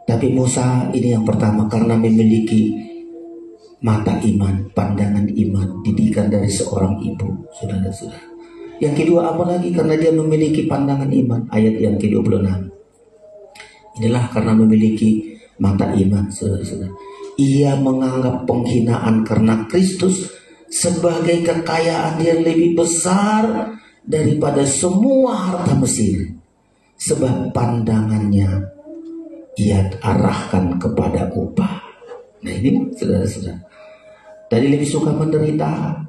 tapi Musa ini yang pertama karena memiliki mata iman, pandangan iman, didikan dari seorang ibu, saudara-saudara. Yang kedua apalagi karena dia memiliki pandangan iman, ayat yang ke-26. Inilah karena memiliki mata iman, saudara-saudara. Ia menganggap penghinaan karena Kristus sebagai kekayaan yang lebih besar daripada semua harta Mesir. Sebab pandangannya ia arahkan kepada upah. Nah ini saudara-saudara, dari lebih suka menderita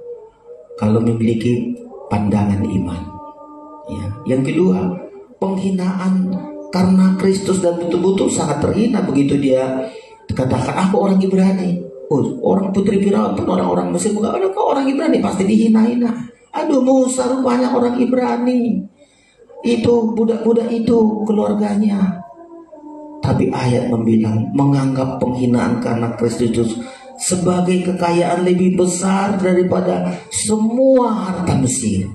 kalau memiliki pandangan iman. Ya. Yang kedua, penghinaan karena Kristus dan betul-betul sangat terhina begitu dia katakan aku orang Ibrani. Oh, orang putri Firaun pun orang-orang Mesir bukan ada kok orang Ibrani pasti dihina-hina. Aduh Musa rupanya orang Ibrani. Itu budak-budak itu keluarganya. Tapi ayat membilang menganggap penghinaan karena Kristus sebagai kekayaan lebih besar daripada semua harta Mesir.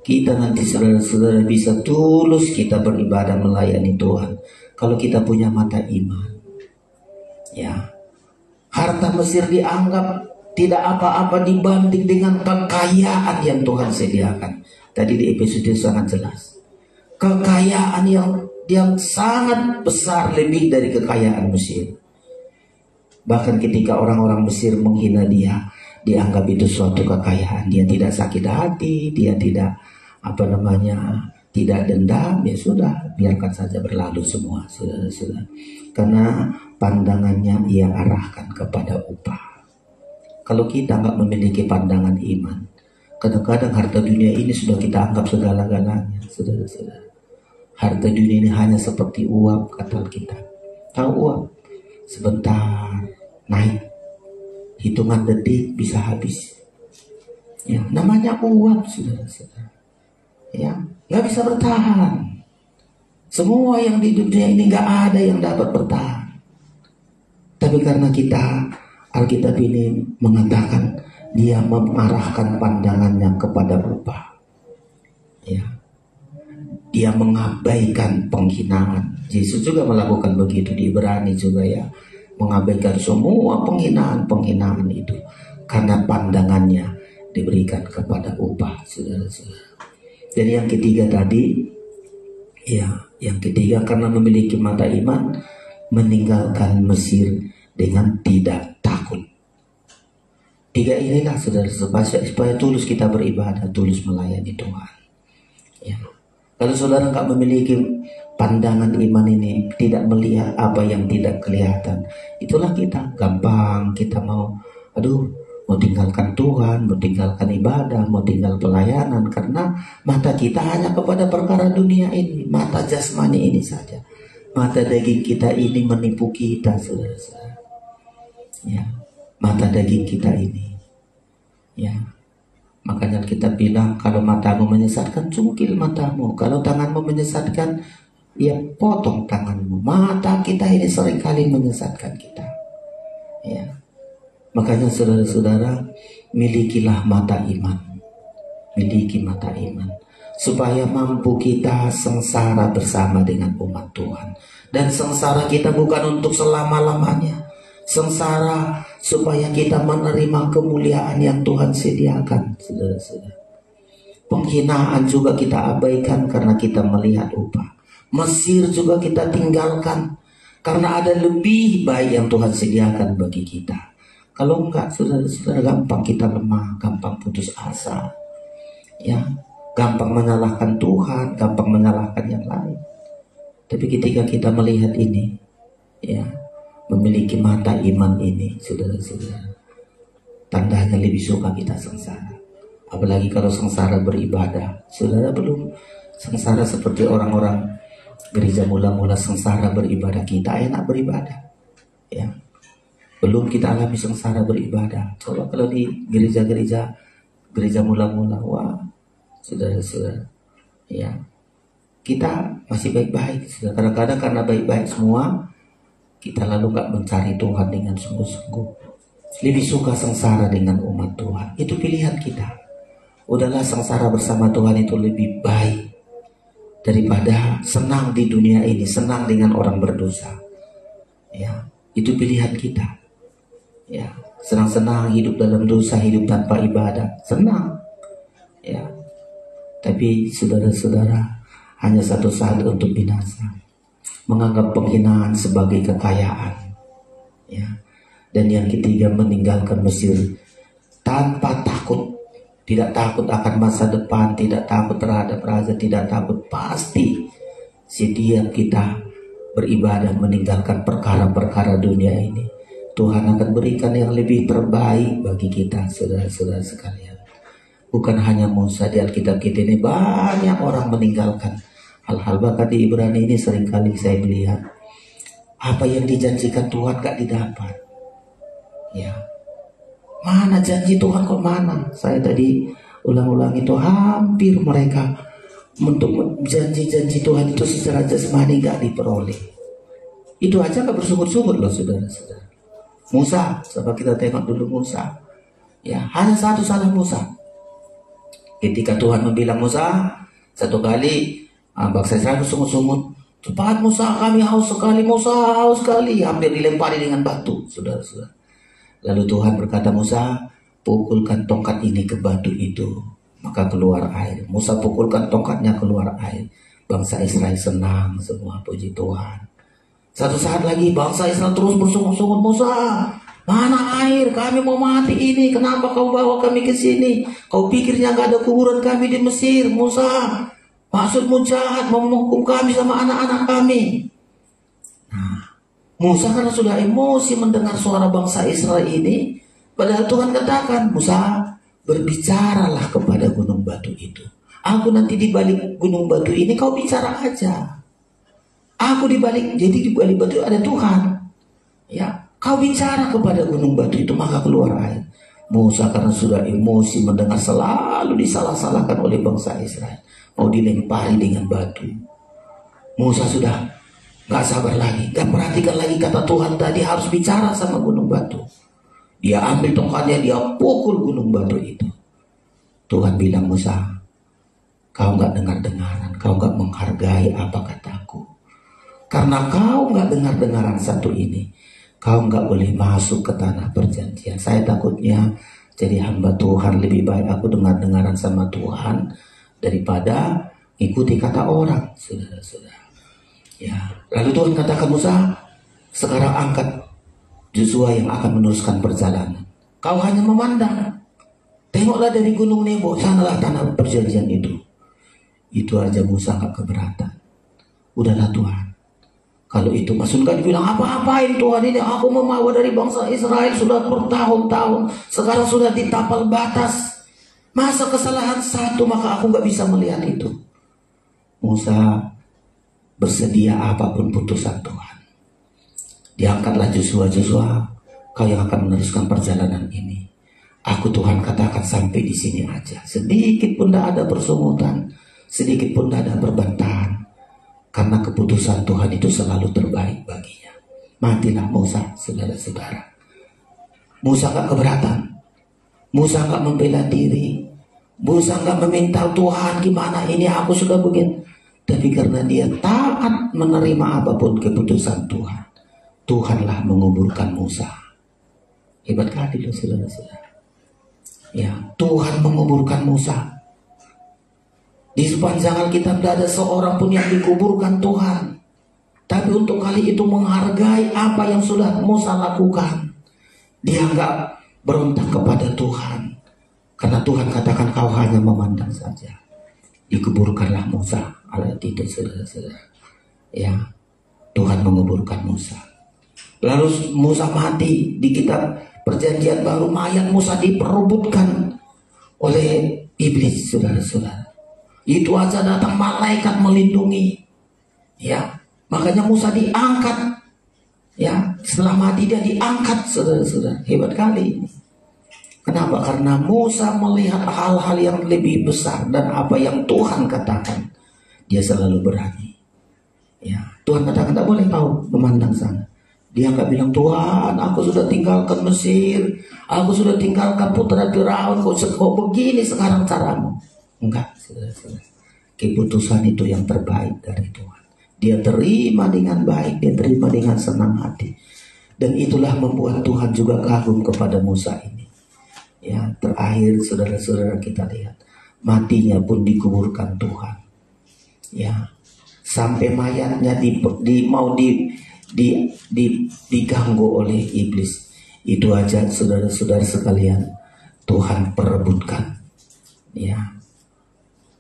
Kita nanti saudara-saudara bisa tulus kita beribadah melayani Tuhan kalau kita punya mata iman. Ya, harta Mesir dianggap tidak apa-apa dibanding dengan kekayaan yang Tuhan sediakan. Tadi di episode sangat jelas. Kekayaan yang sangat besar lebih dari kekayaan Mesir. Bahkan ketika orang-orang Mesir menghina dia, dianggap itu suatu kekayaan. Dia tidak sakit hati, dia tidak tidak dendam, ya sudah, biarkan saja berlalu semua, saudara-saudara. Karena pandangannya ia arahkan kepada upah. Kalau kita nggak memiliki pandangan iman, kadang-kadang harta dunia ini sudah kita anggap segala-galanya, saudara-saudara. Harta dunia ini hanya seperti uap, kata kita. Tahu uap? Sebentar naik, hitungan detik bisa habis. Ya, namanya uap, saudara-saudara. Ya, nggak bisa bertahan. Semua yang di dunia ini nggak ada yang dapat bertahan. Tapi karena Alkitab ini mengatakan dia mengarahkan pandangannya kepada upah. Ya. Dia mengabaikan penghinaan. Yesus juga melakukan begitu di Ibrani juga ya. Mengabaikan semua penghinaan itu. Karena pandangannya diberikan kepada upah, saudara-saudara. Jadi yang ketiga tadi, ya, yang ketiga karena memiliki mata iman, meninggalkan Mesir dengan tidak takut. Tiga inilah saudara, supaya tulus kita beribadah, tulus melayani Tuhan. Ya. Kalau saudara nggak memiliki pandangan iman ini, tidak melihat apa yang tidak kelihatan, itulah kita gampang kita mau tinggalkan Tuhan, mau tinggalkan ibadah, mau tinggal pelayanan karena mata kita hanya kepada perkara dunia ini, mata jasmani ini saja. Mata daging kita ini menipu kita, saudara-saudara. Ya, mata daging kita ini. Ya. Makanya kita bilang kalau matamu menyesatkan, cungkil matamu. Kalau tanganmu menyesatkan, ya potong tanganmu. Mata kita ini seringkali menyesatkan kita. Ya. Makanya saudara-saudara, milikilah mata iman. Miliki mata iman. Supaya mampu kita sengsara bersama dengan umat Tuhan. Dan sengsara kita bukan untuk selama-lamanya. Sengsara supaya kita menerima kemuliaan yang Tuhan sediakan, saudara-saudara. Penghinaan juga kita abaikan karena kita melihat upah. Mesir juga kita tinggalkan karena ada lebih baik yang Tuhan sediakan bagi kita. Kalau enggak, saudara-saudara, gampang kita lemah, gampang putus asa, ya, gampang menyalahkan Tuhan, gampang menyalahkan yang lain. Tapi ketika kita melihat ini, ya, memiliki mata iman ini, saudara-saudara, tandanya lebih suka kita sengsara. Apalagi kalau sengsara beribadah. Saudara belum sengsara seperti orang-orang gereja mula-mula sengsara beribadah, kita enak beribadah, ya. Belum kita alami sengsara beribadah. Coba kalau di gereja mula-mula, wah, saudara-saudara, ya, kita masih baik-baik. Kadang-kadang karena baik-baik semua, kita lalu gak mencari Tuhan dengan sungguh-sungguh. Lebih suka sengsara dengan umat Tuhan. Itu pilihan kita. Udahlah, sengsara bersama Tuhan itu lebih baik daripada senang di dunia ini, senang dengan orang berdosa. Ya, itu pilihan kita. Ya, senang-senang hidup dalam dosa, hidup tanpa ibadah, senang. Ya, tapi saudara-saudara, hanya satu saat untuk binasa, menganggap penghinaan sebagai kekayaan. Ya, dan yang ketiga, meninggalkan Mesir tanpa takut, tidak takut akan masa depan, tidak takut terhadap raja, tidak takut, pasti setiap kita beribadah meninggalkan perkara-perkara dunia ini, Tuhan akan berikan yang lebih terbaik bagi kita, saudara-saudara sekalian. Bukan hanya Musa, di Alkitab kita ini banyak orang meninggalkan hal-hal. Bahkan di Ibrani ini seringkali saya melihat apa yang dijanjikan Tuhan gak didapat. Ya, mana janji Tuhan kok mana? Saya tadi ulang-ulang itu, hampir mereka untuk janji-janji Tuhan itu secara jasmani gak diperoleh. Itu aja gak bersyukur-syukur loh, saudara-saudara. Musa, coba kita tengok dulu Musa. Ya, hanya satu salah Musa. Ketika Tuhan membilang Musa, satu kali bangsa Israel bersungut-sungut, cepat Musa, kami haus sekali, Musa haus sekali, hampir dilempari dengan batu, saudara-saudara. Lalu Tuhan berkata, Musa, pukulkan tongkat ini ke batu itu, maka keluar air. Musa pukulkan tongkatnya, keluar air. Bangsa Israel senang semua, puji Tuhan. Satu saat lagi bangsa Israel terus bersungut-sungut, Musa, mana air? Kami mau mati ini. Kenapa kau bawa kami ke sini? Kau pikirnya gak ada kuburan kami di Mesir, Musa? Maksudmu jahat, mau menghukum kami sama anak-anak kami. Nah, Musa karena sudah emosi mendengar suara bangsa Israel ini, padahal Tuhan katakan, Musa, berbicaralah kepada gunung batu itu. Aku nanti di balik gunung batu ini, kau bicara aja. Aku di balik batu ada Tuhan. Ya, kau bicara kepada gunung batu itu, maka keluar air. Musa karena sudah emosi mendengar selalu disalah-salahkan oleh bangsa Israel, mau dilempari dengan batu. Musa sudah gak sabar lagi, gak perhatikan lagi kata Tuhan tadi, harus bicara sama gunung batu. Dia ambil tongkatnya, dia pukul gunung batu itu. Tuhan bilang, Musa, kau gak dengar-dengaran, kau gak menghargai apa kataku. Karena kau gak dengar-dengaran satu ini, kau gak boleh masuk ke tanah perjanjian. Saya takutnya jadi hamba Tuhan lebih baik aku dengar-dengaran sama Tuhan daripada ikuti kata orang, saudara-saudara. Ya, lalu Tuhan katakan, Musa, sekarang angkat Yosua yang akan meneruskan perjalanan. Kau hanya memandang. Tengoklah dari gunung Nebo, sanalah tanah perjanjian itu. Itu aja Musa gak keberatan. Udahlah Tuhan, kalau itu maksudnya dibilang, apa-apain Tuhan ini, aku membawa dari bangsa Israel sudah bertahun-tahun, sekarang sudah ditapal batas. Masa kesalahan satu maka aku gak bisa melihat itu. Musa bersedia apapun putusan Tuhan. Diangkatlah Yosua, kau yang akan meneruskan perjalanan ini. Aku Tuhan katakan sampai di sini aja. Sedikit pun tidak ada persungutan, sedikit pun tidak ada perbantahan. Karena keputusan Tuhan itu selalu terbaik baginya. Matilah Musa, saudara-saudara. Musa gak keberatan. Musa gak membela diri. Musa gak meminta Tuhan, gimana ini aku sudah begini. Tapi karena dia taat menerima apapun keputusan Tuhan, Tuhanlah menguburkan Musa. Hebat kali loh saudara-saudara. Ya, Tuhan menguburkan Musa. Di sepanjang Alkitab tidak ada seorang pun yang dikuburkan Tuhan. Tapi untuk kali itu menghargai apa yang sudah Musa lakukan. Dia nggak berontak kepada Tuhan, karena Tuhan katakan kau hanya memandang saja. Dikuburkanlah Musa. Ayat itu saudara-saudara. Ya, Tuhan menguburkan Musa. Lalu Musa mati. Di kitab Perjanjian Baru mayat Musa diperebutkan oleh iblis, saudara-saudara. Itu aja datang malaikat melindungi. Ya, makanya Musa diangkat. Ya, setelah mati dia diangkat, saudara-saudara. Hebat kali ini. Kenapa? Karena Musa melihat hal-hal yang lebih besar dan apa yang Tuhan katakan. Dia selalu berani. Ya, Tuhan katakan tak boleh kau memandang sana. Dia nggak bilang, Tuhan, aku sudah tinggalkan Mesir, aku sudah tinggalkan putra Firaun, kok begini sekarang caramu? Enggak, saudara-saudara. Keputusan itu yang terbaik dari Tuhan. Dia terima dengan baik, dia terima dengan senang hati. Dan itulah membuat Tuhan juga kagum kepada Musa ini. Ya, terakhir saudara-saudara kita lihat, matinya pun dikuburkan Tuhan. Ya, sampai mayatnya diganggu oleh iblis. Itu aja saudara-saudara sekalian, Tuhan perebutkan. Ya,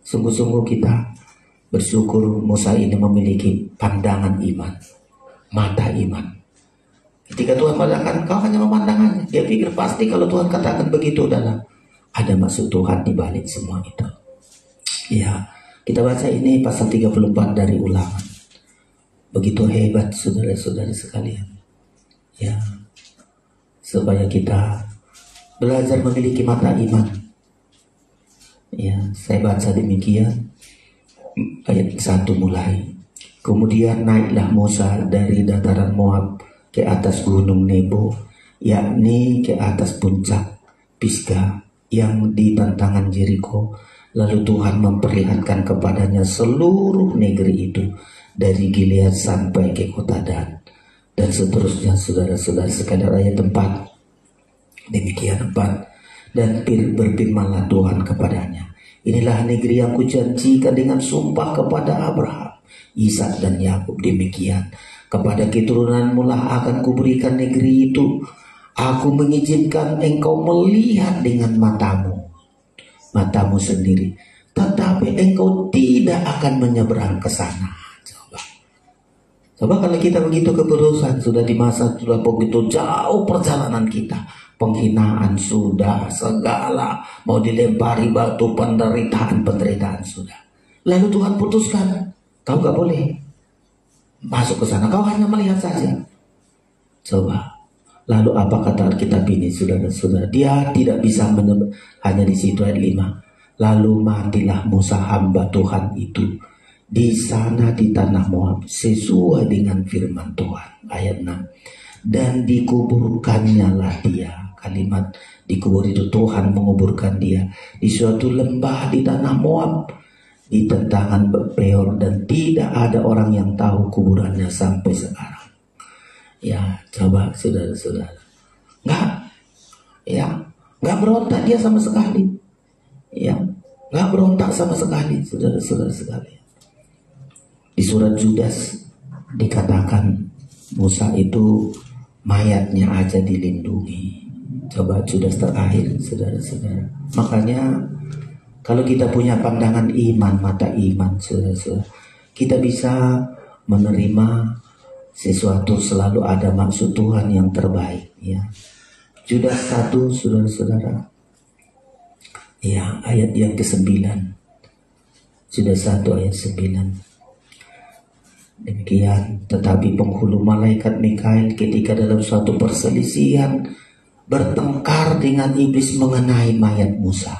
sungguh-sungguh kita bersyukur Musa ini memiliki pandangan iman, mata iman. Ketika Tuhan mengatakan kau hanya memandangannya, dia pikir pasti kalau Tuhan katakan begitu adalah ada maksud Tuhan di balik semua itu. Ya, kita baca ini pasal 34 dari Ulangan. Begitu hebat saudara-saudara sekalian. Ya, supaya kita belajar memiliki mata iman. Ya, saya baca demikian. Ayat 1 mulai. Kemudian naiklah Musa dari dataran Moab ke atas gunung Nebo, yakni ke atas puncak Pisgah yang di tantangan Jeriko. Lalu Tuhan memperlihatkan kepadanya seluruh negeri itu, dari Gilead sampai ke kota dan seterusnya. Saudara-saudara sekalian, ayat 4. Demikian 4. Dan berfirmanlah Tuhan kepadanya, inilah negeri yang kujanjikan dengan sumpah kepada Abraham, Ishak dan Yakub. Demikian kepada keturunanmu lah akan kuberikan negeri itu. Aku mengizinkan engkau melihat dengan matamu sendiri, tetapi engkau tidak akan menyeberang ke sana. Coba kalau kita begitu keputusan, sudah di masa sudah begitu jauh perjalanan kita, penghinaan sudah, segala mau dilempari batu, penderitaan sudah. Lalu Tuhan putuskan, kau gak boleh masuk ke sana, kau hanya melihat saja. Coba, lalu apa kata kitab ini, saudara-saudara? Dia tidak bisa hanya di situ ayat 5. Lalu matilah Musa hamba Tuhan itu di sana di tanah Moab sesuai dengan firman Tuhan. Ayat 6. Dan dikuburkannya lah dia. Kalimat dikubur itu Tuhan menguburkan dia di suatu lembah di tanah Moab, di tentangan Peor, dan tidak ada orang yang tahu kuburannya sampai sekarang. Ya, coba saudara-saudara, nggak berontak dia sama sekali. Ya, nggak berontak sama sekali, saudara-saudara sekalian. Di surat Judas dikatakan Musa itu mayatnya aja dilindungi. Coba Judas terakhir, saudara-saudara. Makanya kalau kita punya pandangan iman, mata iman, saudara-saudara, kita bisa menerima sesuatu, selalu ada maksud Tuhan yang terbaik. Ya, Judas 1, saudara-saudara. Ya, ayat yang ke-9. Judas 1 ayat 9. Demikian, tetapi penghulu malaikat Mikael ketika dalam suatu perselisihan bertengkar dengan iblis mengenai mayat Musa.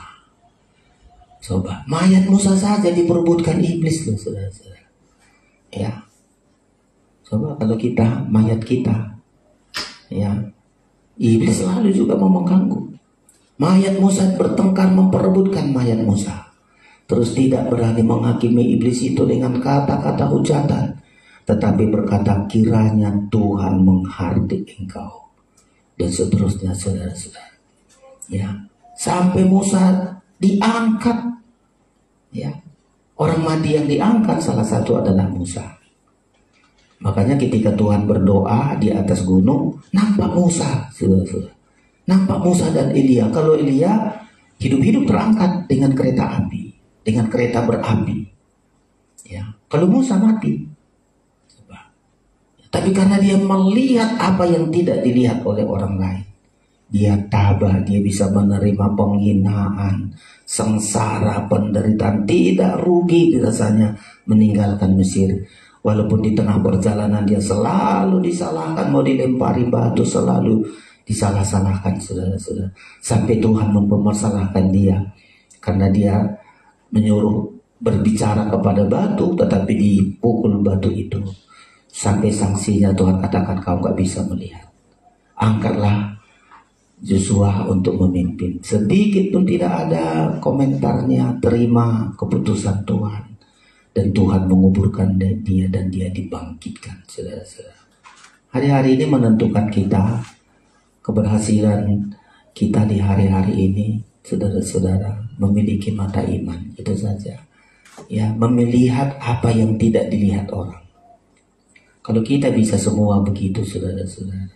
Coba, mayat Musa saja diperebutkan iblis loh, saudara-saudara. Ya, coba kalau kita, mayat kita, ya, iblis selalu juga mau mengganggu. Mayat Musa bertengkar memperebutkan mayat Musa. Terus tidak berani menghakimi iblis itu dengan kata-kata hujatan, tetapi berkata, kiranya Tuhan menghardik engkau, dan seterusnya, saudara-saudara. Ya, sampai Musa diangkat. Ya, orang mati yang diangkat salah satu adalah Musa. Makanya ketika Tuhan berdoa di atas gunung, nampak Musa, saudara-saudara. Nampak Musa dan Elia. Kalau Elia hidup-hidup terangkat dengan kereta api, dengan kereta berapi. Ya, kalau Musa mati. Tapi karena dia melihat apa yang tidak dilihat oleh orang lain, dia tabah, dia bisa menerima penghinaan, sengsara, penderitaan, tidak rugi rasanya meninggalkan Mesir. Walaupun di tengah perjalanan dia selalu disalahkan, mau dilempari batu, selalu disalah-salahkan, saudara-saudara. Sampai Tuhan mempermasalahkan dia karena dia menyuruh berbicara kepada batu, tetapi dipukul batu itu. Sampai sanksinya Tuhan katakan, kau gak bisa melihat. Angkatlah Yosua untuk memimpin. Sedikit pun tidak ada komentarnya, terima keputusan Tuhan. Dan Tuhan menguburkan dia dan dia dibangkitkan, saudara-saudara. Hari-hari ini menentukan kita, keberhasilan kita di hari-hari ini, saudara-saudara, memiliki mata iman. Itu saja. Ya, melihat apa yang tidak dilihat orang. Kalau kita bisa semua begitu, saudara-saudara,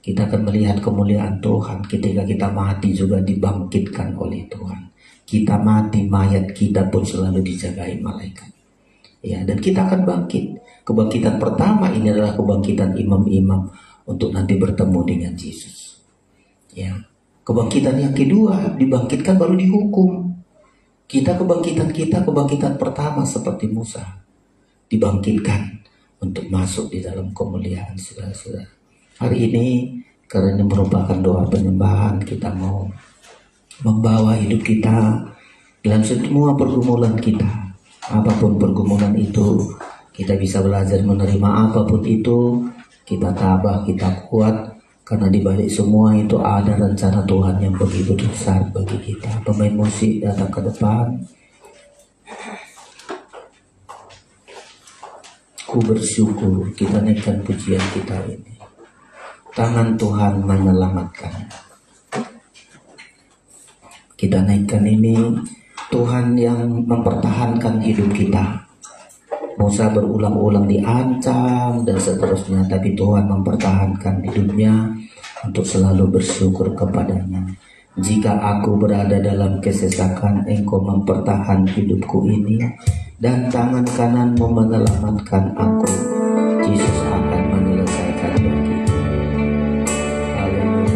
kita akan melihat kemuliaan Tuhan. Ketika kita mati juga dibangkitkan oleh Tuhan. Kita mati, mayat kita pun selalu dijagai malaikat. Ya, dan kita akan bangkit. Kebangkitan pertama ini adalah kebangkitan imam-imam untuk nanti bertemu dengan Yesus. Ya, kebangkitan yang kedua, dibangkitkan baru dihukum. Kebangkitan pertama seperti Musa, dibangkitkan untuk masuk di dalam kemuliaan, saudara-saudara. Hari ini karena ini merupakan doa penyembahan, kita mau membawa hidup kita dalam semua pergumulan kita. Apapun pergumulan itu, kita bisa belajar menerima apapun itu. Kita tabah, kita kuat, karena di balik semua itu ada rencana Tuhan yang begitu besar bagi kita. Pemain musik datang ke depan. Ku bersyukur, kita naikkan pujian kita ini. Tangan Tuhan menyelamatkan. Kita naikkan ini, Tuhan yang mempertahankan hidup kita. Musa berulang-ulang diancam dan seterusnya, tapi Tuhan mempertahankan hidupnya untuk selalu bersyukur kepadanya. Jika aku berada dalam kesesakan, Engkau mempertahan hidupku ini, dan tangan kananmu menyelamatkan aku. Yesus akan menyelesaikan begitu. Haleluya.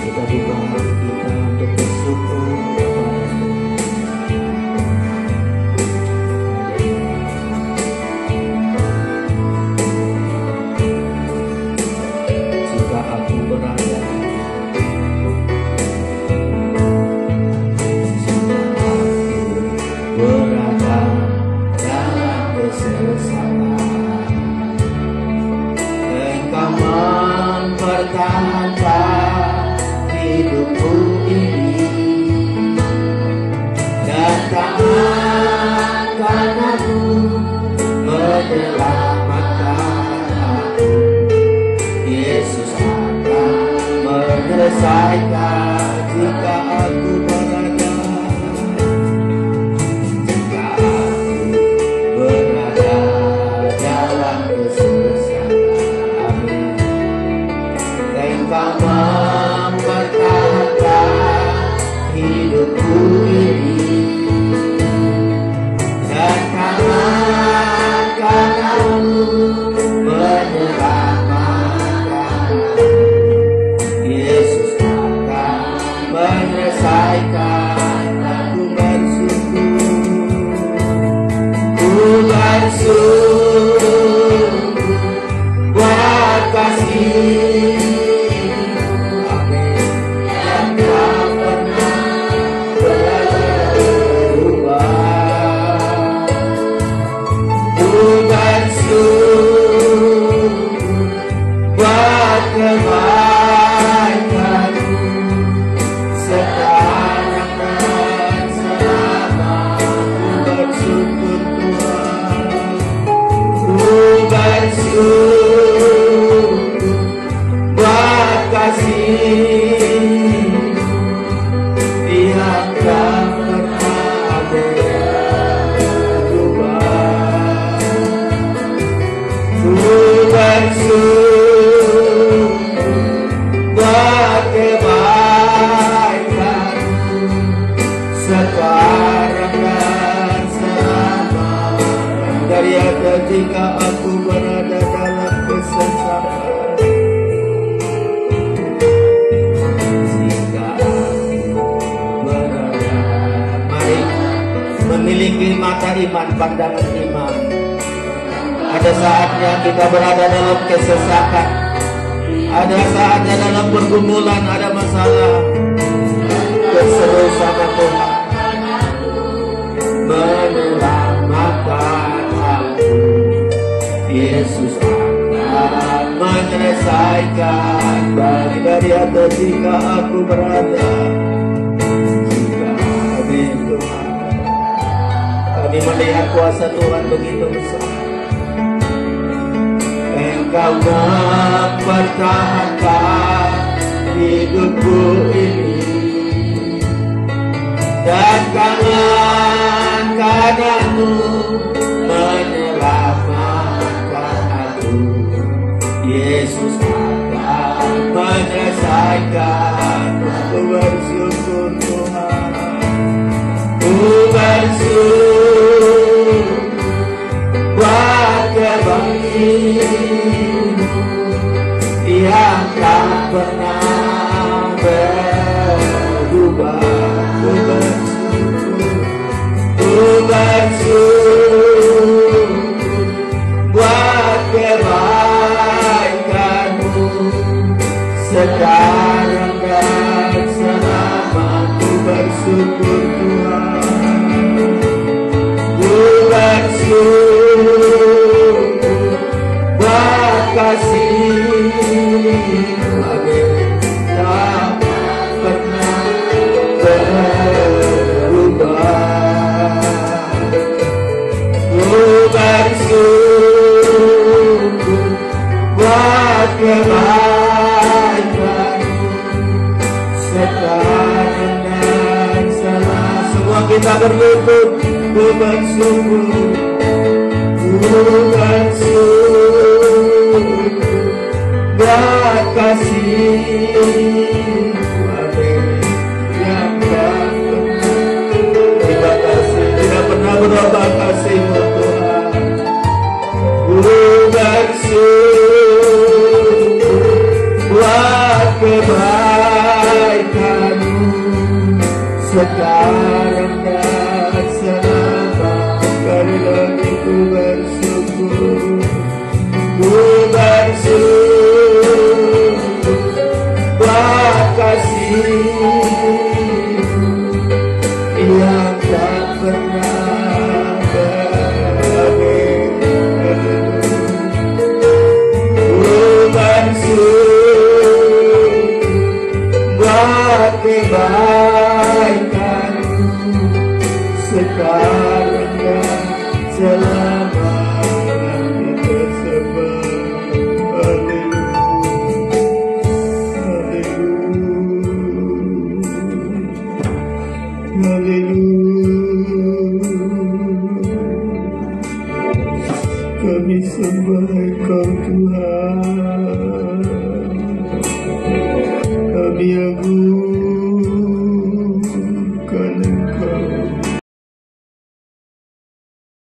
Kita buka hati kita untuk bersyukur jika aku berada dalam kesesakan, Engkau mempertahankan hidupku ini, dan tangan kananmu menyelamatkan aku. Yesus akan menyelesaikan jika aku berada dalam kesesakan. Engkau mempertahankan hidupku ini, dan tangan kananmu menyelamatkan. Yesus akan memiliki mata iman, pandangan iman. Ada saatnya kita berada dalam kesesakan, ada saatnya dalam pergumulan, ada masalah. Berseru sama Tuhan, menyelamatkan aku. Yesus akan menyelesaikan. Balik dari atas jika aku berada. Jika amin Tuhan. Kami melihat kuasa Tuhan begitu besar. Engkau mempertahankan hidupku ini, dan tangan kananmu menyelamatkan aku. Yesus akan menyelesaikan. Aku bersyukur Tuhan, ku bersyukur buat kebaikan-Mu yang tak pernah berubah. Ku bersyukur buat kebaikan-Mu sekarang dan selama. Ku bersyukur Tuhan, ku bersyukur buat kasih-Mu tak pernah berubah. Ku bersyukur buat kebaikan-Mu sekarang dan selama. Semua kita berlutut, ku bersyukur, ku bersyukur buat kasih-Mu yang tak pernah. Terima kasih, tidak pernah berubah kasih-Mu Tuhan. Ku bersyukur buat kebaikan-Mu sekarang dan selama. Sekali lagi ku bersyukur, ku bersyukur buat kasih-Mu yang tak pernah berakhir. Ku bersyukur buat kebaikan-Mu sekarang dan selama. Kami sembah Engkau Tuhan, kami agung